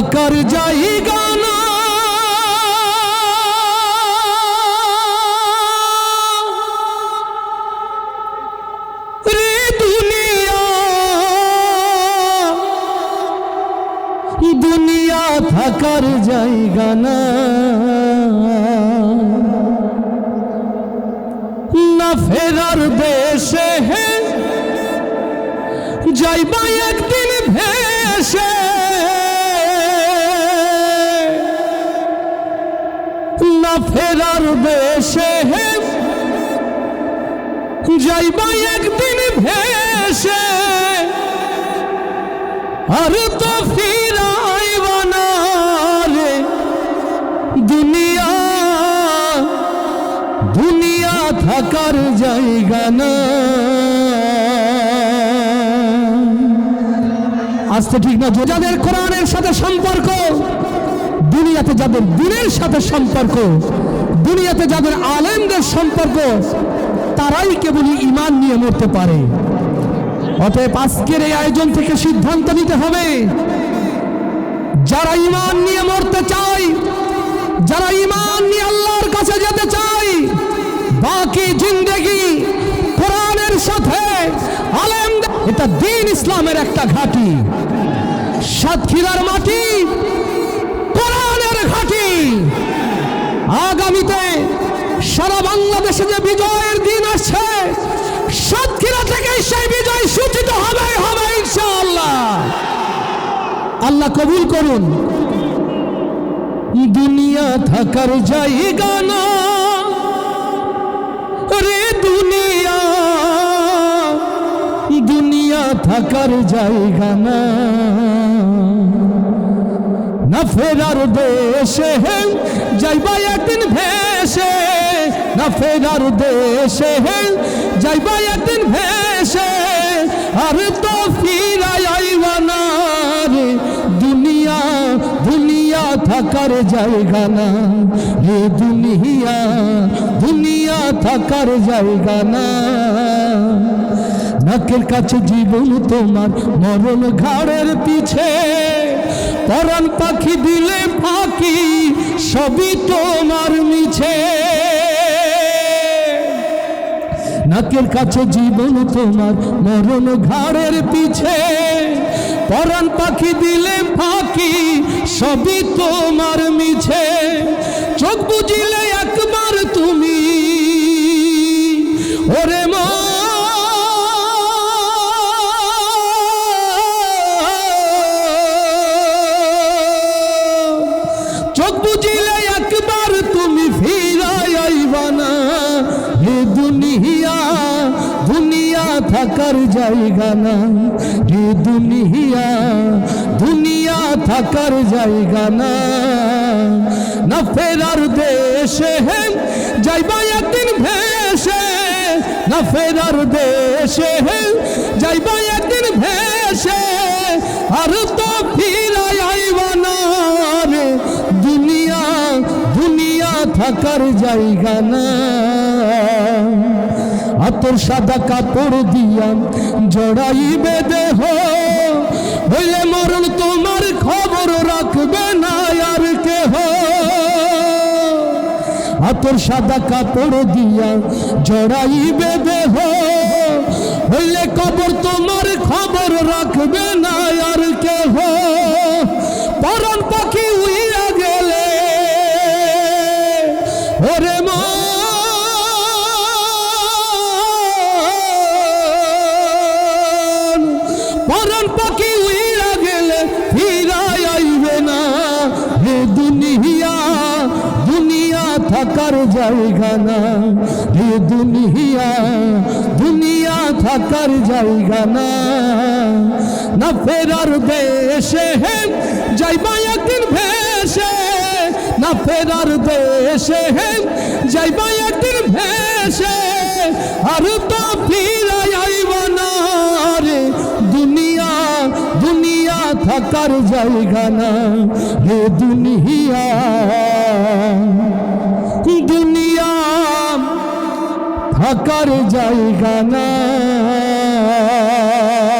থাকার জায়গা না, রে দুনিয়া দুনিয়া থাকার জায়গা না, না ফেরার দেশে যাইবা একদিন ভেসে, না ফেরার দেশে যাইবা একদিন ভেসে, আর তো ফিরাইবা না রে দুনিয়া দুনিয়া থাকার জায়গা না। আজকে ঠিক না, যাদের কোরআনের সাথে সম্পর্ক, দুনিয়াতে যাদের দিনের সাথে সম্পর্ক, দুনিয়াতে যাদের আলেমদের সম্পর্ক, তারাই কেবলই ঈমান নিয়ে মরতে পারে। অতএব আজকের এই আয়োজন থেকে সিদ্ধান্ত নিতে হবে, যারা ঈমান নিয়ে মরতে চায়, যারা ঈমান নিয়ে আল্লাহর কাছে যেতে চায়, বাকি জিন্দেগি কোরআনের সাথে আলেম, এটা দ্বীন ইসলামের একটা ঘাঁটি, সাতক্ষীরার মাটি কোরআনের ঘাঁটি। আগামীতে সারা বাংলাদেশে যে বিজয়ের দিন আসছে, সাতক্ষীরা থেকে সেই বিজয় সূচিত হবে ইনশাআল্লাহ। আল্লাহ কবুল করুন। দুনিয়া থাকার জায়গা না, রে দুনিয়া দুনিয়া থাকার জায়গা না, না ফেরার দেশে যাইবা একদিন ভেসে, না ফেরার দেশে যাইবা একদিন ভেসে, আর তো ফিরাই আইবা না রে দুনিয়া দুনিয়া থাকার জায়গা না, রে দুনিয়া দুনিয়া থাকার জায়গা না। নাকের কাছে জীবন তোমার, মরণ ঘাড়ের পিছে, পরাণ পাখি দিলে ফাঁকি, সবই তোমার মিছে। নাকের কাছে জীবন তোমার, মরণ ঘাড়ের পিছে, পরাণ পাখি দিলে ফাঁকি, সবই তোমার মিছে। চোখ বুঝিলে একবার তুমি ওরে মা, চোখ বুঝিলে একবার তুমি ফিরাই আইবা না, হে দুনিয়া দুনিয়া থাকার জায়গা না, হে দুনিয়া দুনিয়া থাকার জায়গা না, না ফেরার দেশে যাইবা একদিন ভেসে, না ফেরার দেশে যাইবা একদিন ভেসে, আর তো ফিরাই আইবা না রে দুনিয়া দুনিয়া থাকার জায়গা না। আতর সাদা কাপড় দিয়া জড়াইবে দেহ, হইলে মরণ তোমার খবর রাখবে না আর কেহ। আতর সাদা কাপড় দিয়া জড়াইবে দেহ, হইলে কবর তোমার খবর রাখবে না আর কেহ। পরাণ পাখি উইয়া গেলে ওরে মা, পরাণ পাখি উইয়া গেলে ফিরাই আইবে না, হে দুনিয়া দুনিয়া থাকার জায়গা না, হে দুনিয়া দুনিয়া থাকার জায়গা না, না ফেরার দেশে যাইবা একদিন ভেসে, না ফেরার দেশে যাইবা একদিন ভেসে, আর তো ফিরাই আইবা না রে দুনিয়া দুনিয়া থাকার জায়গা না, হে দুনিয়া দুনিয়া থাকার জায়গা না।